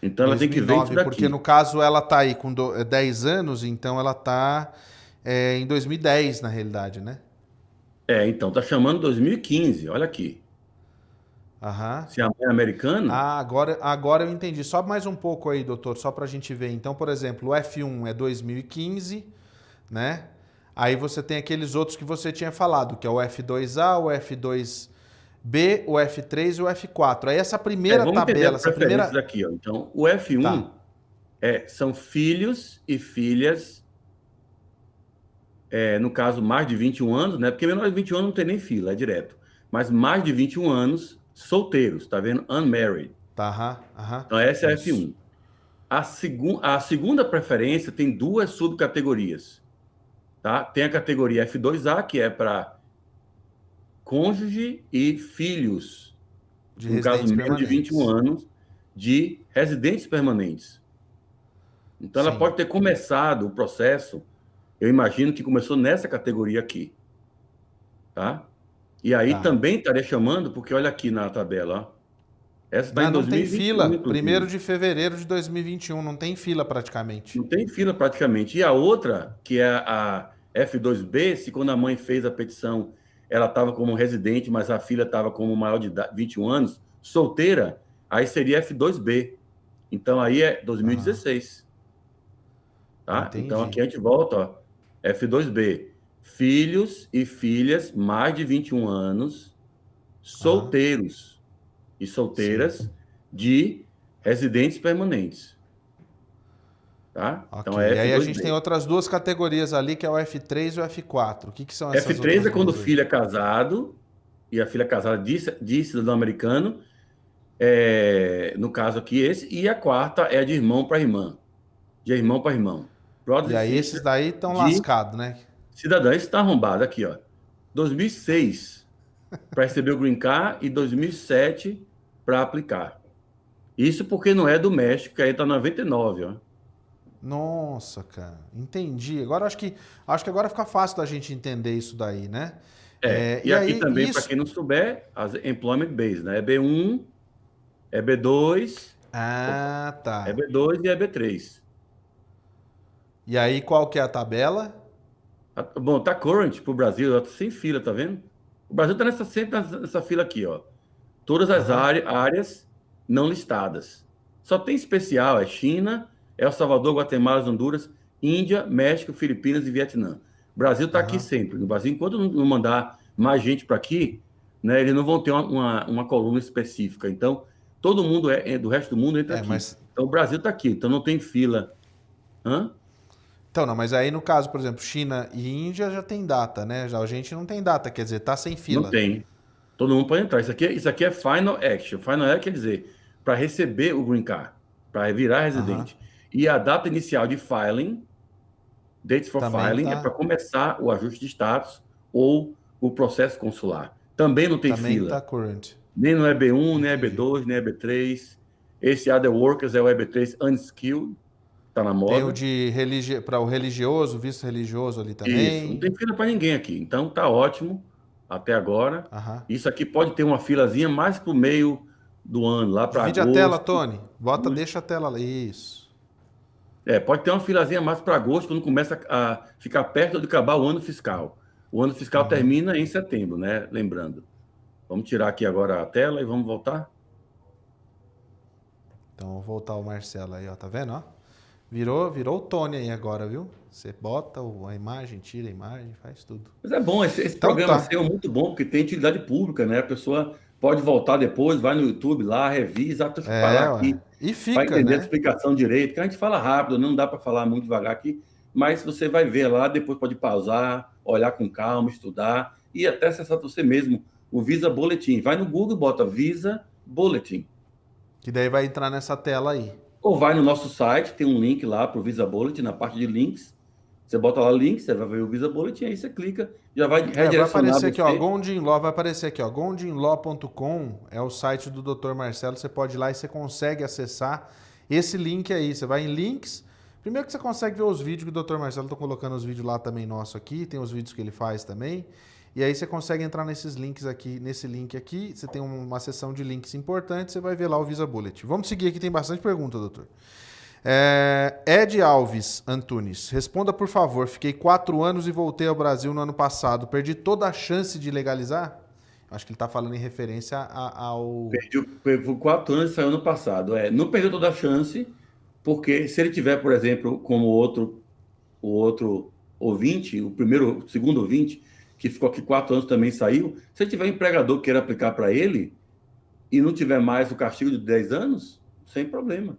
Então ela tem que ver isso 2009, porque no daqui. caso ela tá aí com 10 anos, então ela tá em 2010 na realidade, né? Então tá chamando 2015, olha aqui. Aham. Se a mãe é americana, Ah, agora eu entendi. Sobe mais um pouco aí, doutor, só para a gente ver. Então, por exemplo, o F1 é 2015, né? Aí você tem aqueles outros que você tinha falado, que é o F2A, o F2B, o F3 e o F4. Aí essa primeira vamos entender tabela, as essa preferências primeira. aqui, ó. Então, o F1 Tá. são filhos e filhas, no caso, mais de 21 anos, né? Porque menor de 21 anos não tem nem fila, é direto. Mas mais de 21 anos, solteiros, tá vendo? Unmarried. Tá, aham, aham. Então, essa é a Isso. F1. A segunda preferência tem duas subcategorias, tá? Tem a categoria F2A, que é para cônjuge e filhos, De no caso, residentes menos de 21 permanentes. anos, de residentes permanentes. Então, ela Sim. pode ter começado o processo, eu imagino que começou nessa categoria aqui, tá? E aí Tá. também estaria chamando, porque olha aqui na tabela, ó. Essa está Não, em não tem 2021, fila. Primeiro inclusive. de fevereiro de 2021, não tem fila praticamente. Não tem fila praticamente. E a outra, que é a F2B, se quando a mãe fez a petição, ela estava como residente, mas a filha estava como maior de 21 anos, solteira, aí seria F2B. Então aí é Aham. 2016, tá? Então Entendi. aqui a gente volta, ó, F2B. Filhos e filhas mais de 21 anos, Aham. solteiros e Sim. solteiras de residentes permanentes, tá? Então Ok. é E aí a gente tem F2B. outras duas categorias ali, que é o F3 e o F4. O que que são essas F3 outras é quando o duas aí? filho é casado, e a filha é casada de cidadão americano, no caso aqui esse, e a quarta é de irmão para irmã, de irmão para irmão. E Brother e aí esses sister daí estão de lascados, né? cidadão. Esse está arrombado aqui, ó. 2006 para receber o Green Card e 2007 para aplicar. Isso porque não é do México, que aí está 99, ó. Nossa, cara. Entendi. Agora acho que agora fica fácil da gente entender isso daí, né? E E aqui aí, também, para isso. quem não souber, as employment base, né? É B1, é B2, opa, Ah, é tá. B2 e é B3. E aí, qual que é a tabela? Bom, tá current pro Brasil, ó, tá sem fila, tá vendo? O Brasil tá sempre nessa fila aqui, ó. Todas as Aham. áreas não listadas. Só tem especial, é China, El Salvador, Guatemala, Honduras, Índia, México, Filipinas e Vietnã. O Brasil tá aqui Aham. sempre. No Brasil, enquanto não mandar mais gente para aqui, né, eles não vão ter uma coluna específica. Então, todo mundo do resto do mundo entra É, aqui. mas. Então, o Brasil tá aqui, então não tem fila. Hã? Então, não, mas aí no caso, por exemplo, China e Índia já tem data, né? Já a gente não tem data, quer dizer, tá sem Não fila. tem. Todo mundo pode entrar. Isso aqui é final action. Final action quer dizer para receber o green card, para virar Aham. residente. E a data inicial de filing, dates for Também filing, é para tá. começar o ajuste de status ou o processo consular. Também não tem Também tá fila. current. Nem no EB1, nem Entendi. EB2, nem EB3. Esse Other Workers é o EB3 Unskilled, está na Tem o moda. de para o religioso, visto religioso ali Isso. Não também. tem fila para ninguém aqui. Então tá ótimo. até agora. Aham. Isso aqui pode ter uma filazinha mais para o meio do ano, lá para Divide a tela, agosto. Tony. Bota, deixa a tela lá. Isso. Pode ter uma filazinha mais para agosto, quando começa a ficar perto de acabar o ano fiscal. O ano fiscal Uhum. termina em setembro, né? Lembrando. Vamos tirar aqui agora a tela e vamos voltar. Então, vou voltar o Marcelo aí, ó. Tá vendo, ó? Virou o Tony aí agora, viu? Você bota a imagem, tira a imagem, faz tudo. Mas é bom, esse Então programa tá. seu é muito bom, porque tem utilidade pública, né? A pessoa pode voltar depois, vai no YouTube lá, revisa, deixa eu parar Ué. aqui, E para fica, entender a né? explicação direito, que a gente fala rápido, não dá para falar muito devagar aqui, mas você vai ver lá, depois pode pausar, olhar com calma, estudar e até acessar você mesmo o Visa Bulletin. Vai no Google, bota Visa Bulletin. Que daí vai entrar nessa tela aí. Ou vai no nosso site, tem um link lá para o Visa Bulletin, na parte de links. Você bota lá link, você vai ver o Visa Bulletin, aí você clica, já vai Vai redirecionar aparecer aqui, ó, você. Gondim Law, vai aparecer aqui, ó, gondimlaw.com é o site do Dr. Marcelo, você pode ir lá e você consegue acessar esse link aí, você vai em links, primeiro que você consegue ver os vídeos que o Dr. Marcelo tá colocando os vídeos lá também nosso aqui, tem os vídeos que ele faz também, e aí você consegue entrar nesses links aqui, nesse link aqui, você tem uma seção de links importantes, você vai ver lá o Visa Bullet. Vamos seguir aqui, tem bastante pergunta, doutor. Ed Alves Antunes, responda por favor. Fiquei 4 anos e voltei ao Brasil no ano passado. Perdi toda a chance de legalizar? Acho que ele está falando em referência ao. Perdeu 4 anos e saiu ano passado. Não perdeu toda a chance, porque se ele tiver, por exemplo, como o outro ouvinte, o segundo ouvinte, que ficou aqui 4 anos também saiu, se ele tiver um empregador que queira aplicar para ele e não tiver mais o castigo de 10 anos, sem problema.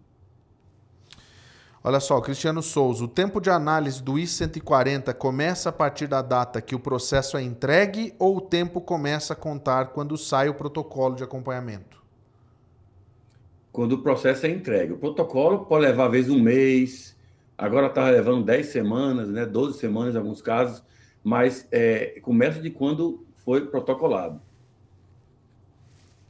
Olha só, o Cristiano Souza. O tempo de análise do I-140 começa a partir da data que o processo é entregue ou o tempo começa a contar quando sai o protocolo de acompanhamento? Quando o processo é entregue. O protocolo pode levar, às vezes, um mês, agora está levando 10 semanas, né, 12 semanas em alguns casos, mas começa de quando foi protocolado.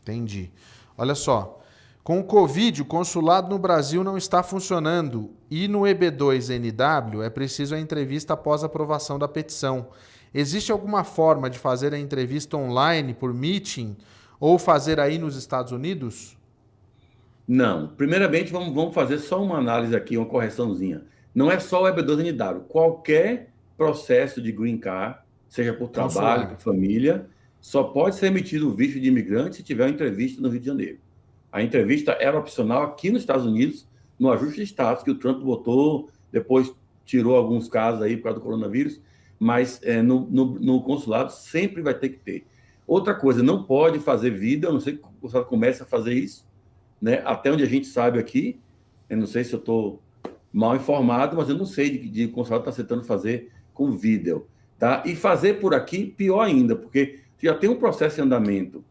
Entendi. Olha só. Com o Covid, o consulado no Brasil não está funcionando e no EB2NW é preciso a entrevista após a aprovação da petição. Existe alguma forma de fazer a entrevista online por meeting ou fazer aí nos Estados Unidos? Não. Primeiramente, vamos fazer só uma análise aqui, uma correçãozinha. Não é só o EB2NW. Qualquer processo de Green Card, seja por trabalho, por Consular. família, só pode ser emitido o visto de imigrante se tiver uma entrevista no Rio de Janeiro. A entrevista era opcional aqui nos Estados Unidos, no ajuste de status que o Trump botou, depois tirou alguns casos aí por causa do coronavírus, mas no consulado sempre vai ter que ter. Outra coisa, não pode fazer vida, a não ser que o consulado comece a fazer isso, né? Até onde a gente sabe aqui, eu não sei se eu estou mal informado, mas eu não sei de consulado está tentando fazer com vídeo, tá? E fazer por aqui, pior ainda, porque já tem um processo em andamento,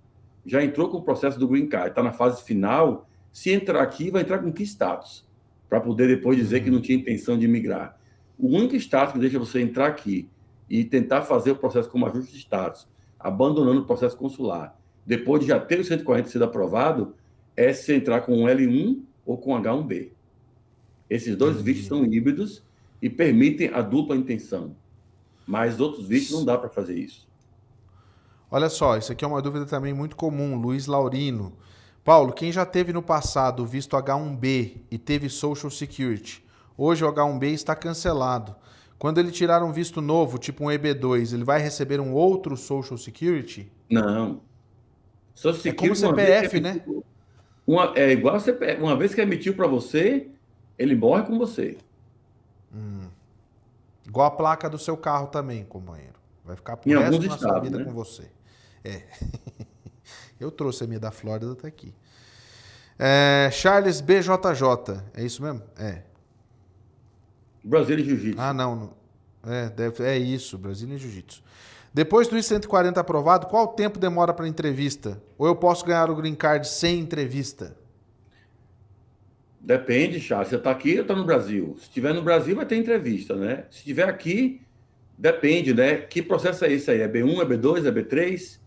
já entrou com o processo do Green Card, está na fase final, se entrar aqui, vai entrar com que status? Para poder depois dizer que não tinha intenção de migrar. O único status que deixa você entrar aqui e tentar fazer o processo como ajuste de status, abandonando o processo consular, depois de já ter o 140 sido aprovado, é se entrar com um L1 ou com H1B. Esses dois vistos Entendi. são híbridos e permitem a dupla intenção. Mas outros vistos não dá para fazer isso. Olha só, isso aqui é uma dúvida também muito comum. Luiz Laurino. Paulo, quem já teve no passado o visto H1B e teve Social Security, hoje o H1B está cancelado. Quando ele tirar um visto novo, tipo um EB2, ele vai receber um outro Social Security? Não. Social É como o Security, uma vez que CPF, né? é igual a CPF, uma vez que emitiu para você, ele morre com você. Igual a placa do seu carro também, companheiro. Vai ficar pro Em alguns resto da sua estados, vida né? com você. É. Eu trouxe a minha da Flórida, tá aqui. Charles BJJ. É isso mesmo? É. Brasília Ah, Jiu-Jitsu. não. É isso, Brasília Jiu-Jitsu. Depois do I-140 aprovado, qual tempo demora para entrevista? Ou eu posso ganhar o green card sem entrevista? Depende, Charles. Você está aqui ou está no Brasil? Se estiver no Brasil, vai ter entrevista, né? Se estiver aqui, depende, né? Que processo é esse aí? É B1, é B2, é B3?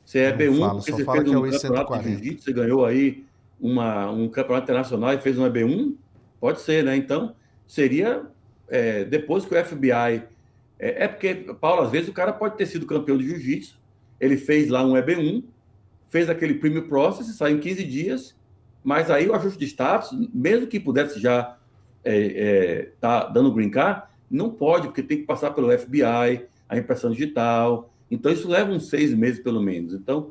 Se é Não B1, fala, porque só você fala fez que é um o campeonato de I-140. jiu-jitsu, você ganhou aí um campeonato internacional e fez um EB1? Pode ser, né? Então, seria depois que o FBI. Porque, Paulo, às vezes o cara pode ter sido campeão de jiu-jitsu Ele fez lá um EB1, fez aquele premium process, saiu em 15 dias, mas aí o ajuste de status, mesmo que pudesse já tá dando green card, não pode, porque tem que passar pelo FBI, a impressão digital. Então, isso leva uns 6 meses, pelo menos. Então,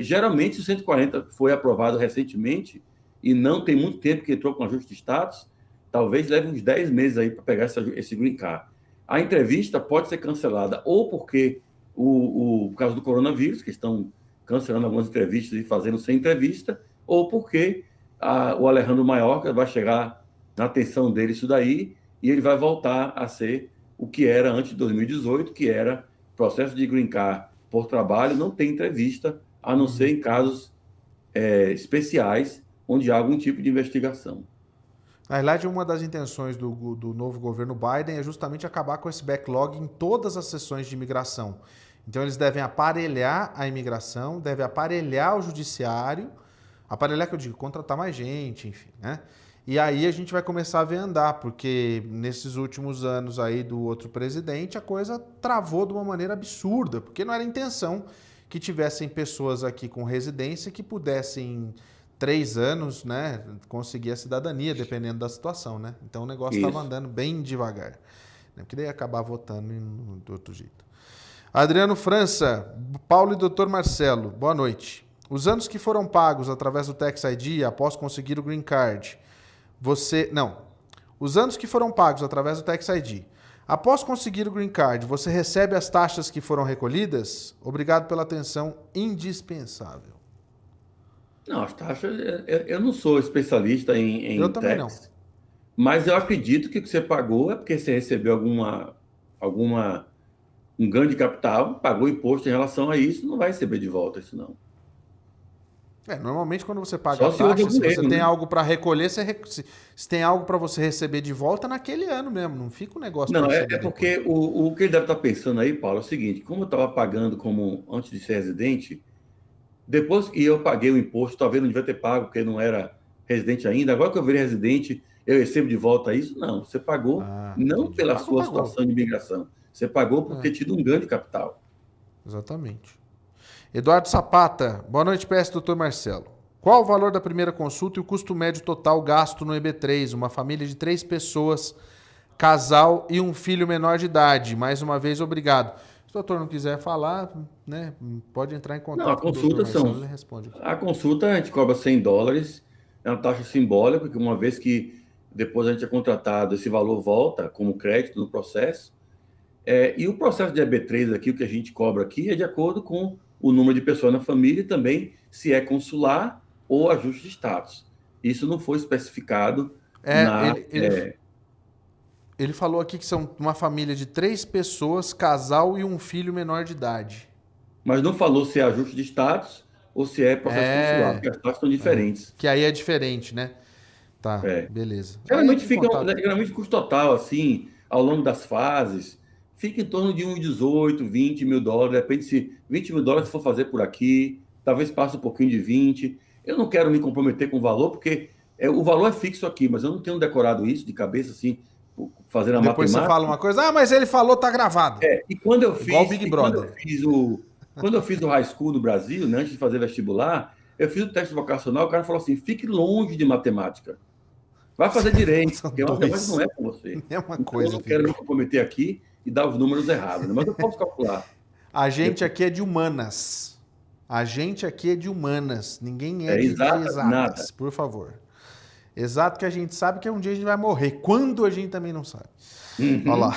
geralmente, o 140 foi aprovado recentemente e não tem muito tempo que entrou com ajuste de status, talvez leve uns 10 meses aí para pegar esse green card. A entrevista pode ser cancelada ou porque por causa do coronavírus, que estão cancelando algumas entrevistas e fazendo sem entrevista, ou porque o Alejandro Mayorkas vai chegar na atenção dele isso daí e ele vai voltar a ser o que era antes de 2018, que era processo de green card por trabalho, não tem entrevista, a não ser em casos especiais, onde há algum tipo de investigação. Na verdade, uma das intenções do novo governo Biden é justamente acabar com esse backlog em todas as sessões de imigração. Então, eles devem aparelhar a imigração, devem aparelhar o judiciário, aparelhar que eu digo, contratar mais gente, enfim, né? E aí a gente vai começar a ver andar, porque nesses últimos anos aí do outro presidente, a coisa travou de uma maneira absurda, porque não era intenção que tivessem pessoas aqui com residência que pudessem 3 anos, né, conseguir a cidadania, dependendo da situação, né? Então o negócio estava andando bem devagar, né? Porque daí ia acabar votando do outro jeito. Adriano França, Paulo e Dr. Marcelo, boa noite. Os anos que foram pagos através do Tax ID após conseguir o Green Card, os anos que foram pagos através do Tax ID, após conseguir o Green Card, você recebe as taxas que foram recolhidas? Obrigado pela atenção indispensável. Não, as taxas, eu não sou especialista em Eu também não. tax, mas eu acredito que o que você pagou é porque você recebeu um ganho de capital, pagou imposto em relação a isso, não vai receber de volta isso não. Normalmente quando você paga Só a taxa, se você erro, tem né? algo para recolher, se tem algo para você receber de volta naquele ano mesmo, não fica um negócio para Não, receber porque depois. o que ele deve estar pensando aí, Paulo, é o seguinte: como eu estava pagando como antes de ser residente, depois que eu paguei o imposto, talvez não devia ter pago, porque não era residente ainda. Agora que eu virei residente, eu recebo de volta isso? Não, você pagou não Entendi. pela sua situação de imigração, você pagou por ter tido um ganho de capital. Exatamente. Eduardo Sapata, boa noite, PS Dr. Marcelo. Qual o valor da primeira consulta e o custo médio total gasto no EB3? Uma família de 3 pessoas, casal e um filho menor de idade. Mais uma vez, obrigado. Se o doutor não quiser falar, né, pode entrar em Não, a contato com o doutor consulta Marcelo, ele responde aqui. a consulta a gente cobra $100, é uma taxa simbólica, que uma vez que depois a gente é contratado, esse valor volta como crédito no processo. E o processo de EB3 aqui, o que a gente cobra aqui, é de acordo com o número de pessoas na família e também se é consular ou ajuste de status. Isso não foi especificado Ele falou aqui que são uma família de 3 pessoas, casal e um filho menor de idade. Mas não falou se é ajuste de status ou se é processo consular, porque as taxas são diferentes. Que aí é diferente, né? Tá, beleza. Aí Geralmente entra em contato. geralmente o custo total, assim, ao longo das fases, fica em torno de uns 18, 20 mil dólares, depende se 20 mil dólares for fazer por aqui, talvez passe um pouquinho de 20. Eu não quero me comprometer com o valor, porque o valor é fixo aqui, mas eu não tenho decorado isso de cabeça, assim, fazendo a Depois você matemática. fala uma coisa, mas ele falou, tá gravado. E quando eu Igual o fiz, Big e quando eu Brother. fiz o, quando eu fiz o high school no Brasil, né, antes de fazer vestibular, eu fiz o teste vocacional, o cara falou assim, fique longe de matemática. Vai fazer direito, porque matemática não é com você. É uma Então, coisa, eu não quero me comprometer aqui e dar os números errados, né? Mas eu posso calcular. A gente aqui é de humanas. A gente aqui é de humanas. Ninguém de exatas, nada. por favor. Exato que a gente sabe que um dia a gente vai morrer. Quando a gente também não sabe. Olha lá.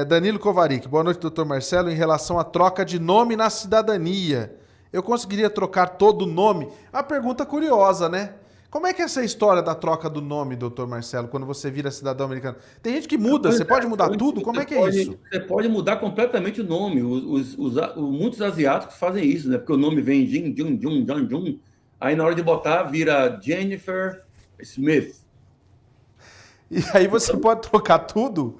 Danilo Kovarik. Boa noite, doutor Marcelo. Em relação à troca de nome na cidadania, eu conseguiria trocar todo o nome? Uma pergunta curiosa, né? Como é que é essa história da troca do nome, doutor Marcelo, quando você vira cidadão americano? Tem gente que muda, você pode mudar tudo? Como é que é isso? Você pode mudar completamente o nome. Muitos asiáticos fazem isso, né? Porque o nome vem Jin, Jun, Jun, Jun, Jun. Aí na hora de botar, vira Jennifer Smith. E aí você pode trocar tudo?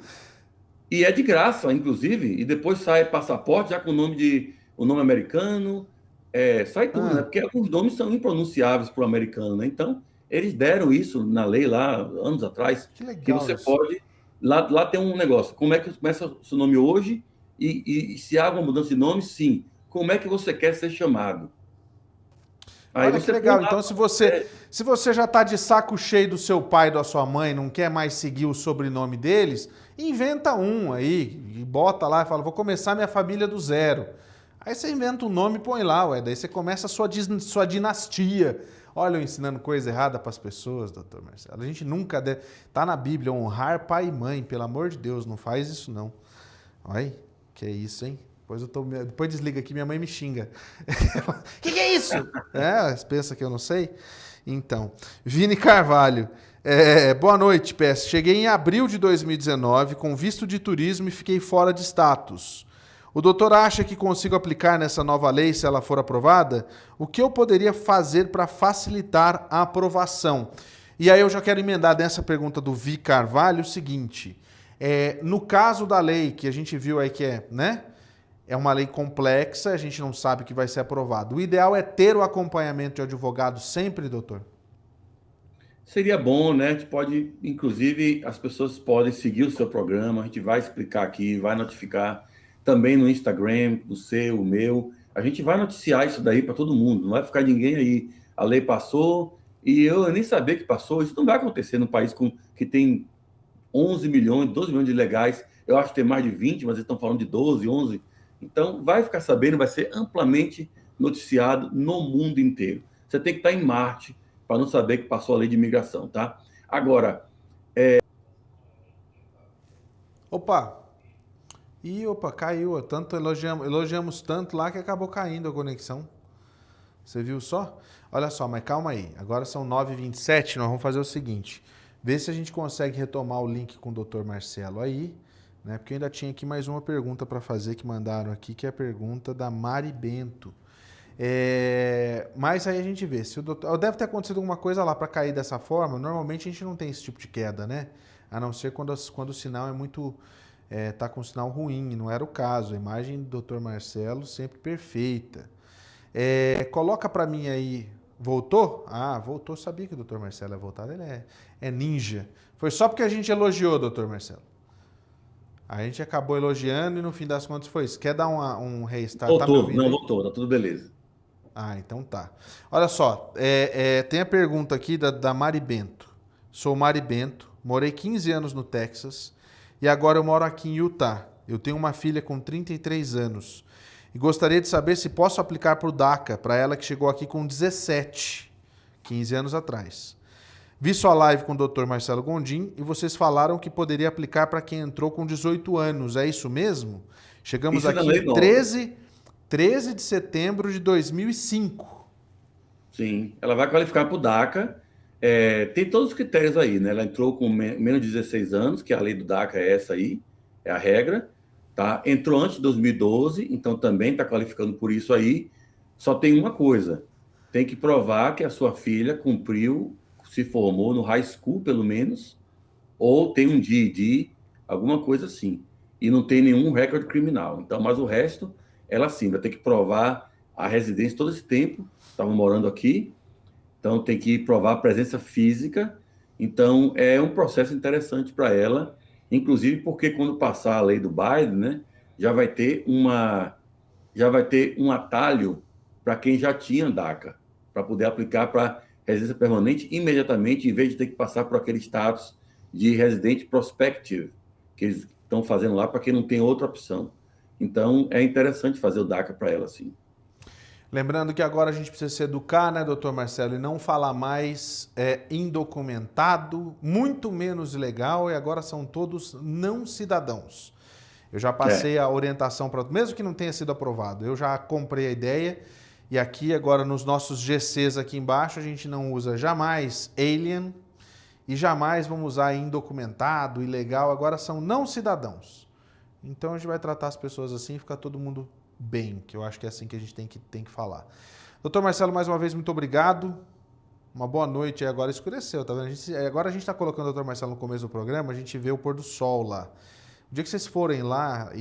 E é de graça, inclusive. E depois sai passaporte já com o nome americano. Sai tudo, né? Porque alguns nomes são impronunciáveis para o americano, né? Então, eles deram isso na lei lá, anos atrás, que legal que você isso. pode... Lá tem um negócio, como é que começa o seu nome hoje E se há uma mudança de nome, sim. Como é que você quer ser chamado? Aí Olha que você põe legal. lá. Então, se você já está de saco cheio do seu pai e da sua mãe, não quer mais seguir o sobrenome deles, inventa um aí e bota lá e fala, vou começar minha família do zero. Aí você inventa um nome e põe lá, ué. Daí você começa a sua dinastia. Olha, eu ensinando coisa errada para as pessoas, doutor Marcelo. A gente nunca deve... Tá na Bíblia, honrar pai e mãe, pelo amor de Deus, não faz isso não. Olha, que é isso, hein? Depois desliga aqui, minha mãe me xinga. Que é isso? Pensa que eu não sei? Então, Vini Carvalho. Boa noite, PS. Cheguei em abril de 2019 com visto de turismo e fiquei fora de status. O doutor acha que consigo aplicar nessa nova lei se ela for aprovada? O que eu poderia fazer para facilitar a aprovação? E aí eu já quero emendar nessa pergunta do Vi Carvalho o seguinte. No caso da lei que a gente viu aí que é uma lei complexa, a gente não sabe que vai ser aprovado. O ideal é ter o acompanhamento de advogado sempre, doutor? Seria bom, né? A gente pode, inclusive, as pessoas podem seguir o seu programa, a gente vai explicar aqui, vai notificar também no Instagram, o seu, o meu. A gente vai noticiar isso daí para todo mundo, não vai ficar ninguém aí. A lei passou e eu nem sabia que passou. Isso não vai acontecer num país que tem 11 milhões, 12 milhões de legais. Eu acho que tem mais de 20, mas eles estão falando de 12, 11. Então, vai ficar sabendo, vai ser amplamente noticiado no mundo inteiro. Você tem que estar em Marte para não saber que passou a lei de imigração, tá? Agora, Opa! Opa, caiu. Tanto elogiamos tanto lá que acabou caindo a conexão. Você viu só? Olha só, mas calma aí. Agora são 9h27, nós vamos fazer o seguinte. Vê se a gente consegue retomar o link com o Dr. Marcelo aí, né? Porque eu ainda tinha aqui mais uma pergunta para fazer que mandaram aqui, que é a pergunta da Mari Bento. Mas aí a gente vê. Se o doutor... Deve ter acontecido alguma coisa lá para cair dessa forma. Normalmente a gente não tem esse tipo de queda, né? A não ser quando o sinal é muito... tá com um sinal ruim. Não era o caso. A imagem do Dr. Marcelo sempre perfeita. Coloca para mim aí. Voltou? Ah, voltou. Sabia que o Dr. Marcelo ia voltar. Ele é ninja. Foi só porque a gente elogiou, Dr. Marcelo. A gente acabou elogiando e no fim das contas foi isso. Quer dar um restart? Tá me voltou, ouvindo não aí? voltou, tá tudo beleza. Ah, então tá. Olha só, tem a pergunta aqui da Mari Bento. Sou Mari Bento, morei 15 anos no Texas e agora eu moro aqui em Utah. Eu tenho uma filha com 33 anos e gostaria de saber se posso aplicar para o DACA, para ela que chegou aqui com 17, 15 anos atrás. Vi sua live com o Dr. Marcelo Gondim e vocês falaram que poderia aplicar para quem entrou com 18 anos. É isso mesmo? Chegamos Isso é da aqui lei em nova. 13 de setembro de 2005. Sim, ela vai qualificar para o DACA. Tem todos os critérios aí, né? Ela entrou com menos de 16 anos, que a lei do DACA é essa aí, é a regra, tá? Entrou antes de 2012, então também está qualificando por isso aí. Só tem uma coisa, tem que provar que a sua filha cumpriu, se formou no high school, pelo menos, ou tem um GED, alguma coisa assim. E não tem nenhum recorde criminal. Então, mas o resto, ela sim, vai ter que provar a residência todo esse tempo, estava morando aqui, então tem que provar a presença física. Então, é um processo interessante para ela, inclusive porque quando passar a lei do Biden, né, já vai ter um atalho para quem já tinha DACA, para poder aplicar para residência permanente imediatamente, em vez de ter que passar por aquele status de residente prospective, que eles estão fazendo lá para quem não tem outra opção. Então, é interessante fazer o DACA para ela, sim. Lembrando que agora a gente precisa se educar, né, doutor Marcelo, e não falar mais indocumentado, muito menos ilegal, e agora são todos não cidadãos. Eu já passei a orientação para, mesmo que não tenha sido aprovado, eu já comprei a ideia, e aqui agora nos nossos GCs aqui embaixo a gente não usa jamais alien e jamais vamos usar indocumentado, ilegal, agora são não cidadãos. Então a gente vai tratar as pessoas assim e ficar todo mundo bem, que eu acho que é assim que a gente tem que falar. Doutor Marcelo, mais uma vez, muito obrigado. Uma boa noite. Agora escureceu, tá vendo? Agora a gente está colocando o doutor Marcelo no começo do programa, a gente vê o pôr do sol lá. O dia que vocês forem lá,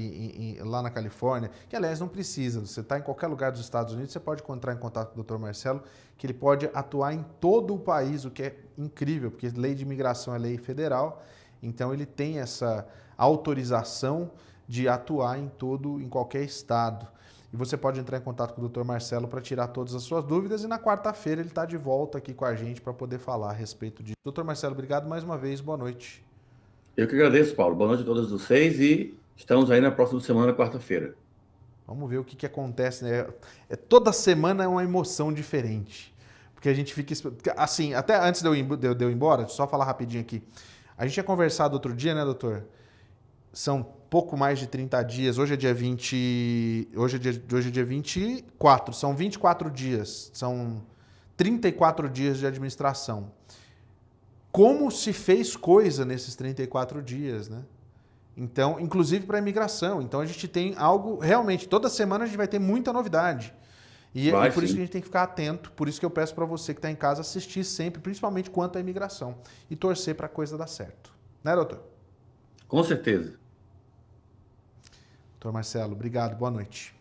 lá na Califórnia, que aliás não precisa, você está em qualquer lugar dos Estados Unidos, você pode entrar em contato com o Dr. Marcelo, que ele pode atuar em todo o país, o que é incrível, porque lei de imigração é lei federal, então ele tem essa autorização de atuar em qualquer estado. E você pode entrar em contato com o Dr. Marcelo para tirar todas as suas dúvidas e na quarta-feira ele está de volta aqui com a gente para poder falar a respeito disso. Dr. Marcelo, obrigado mais uma vez, boa noite. Eu que agradeço, Paulo. Boa noite a todos vocês e estamos aí na próxima semana, quarta-feira. Vamos ver o que acontece, né? Toda semana é uma emoção diferente. Porque a gente fica... Assim, até antes de eu ir embora, só falar rapidinho aqui. A gente tinha conversado outro dia, né, doutor? São pouco mais de 30 dias. Hoje é dia 20... Hoje é dia 24. São 24 dias. São 34 dias de administração. Como se fez coisa nesses 34 dias, né? Então, inclusive para a imigração. Então, a gente tem algo... Realmente, toda semana a gente vai ter muita novidade. E por isso que a gente tem que ficar atento. Por isso que eu peço para você que está em casa assistir sempre, principalmente quanto à imigração. E torcer para a coisa dar certo. Né, doutor? Com certeza. Doutor Marcelo, obrigado. Boa noite.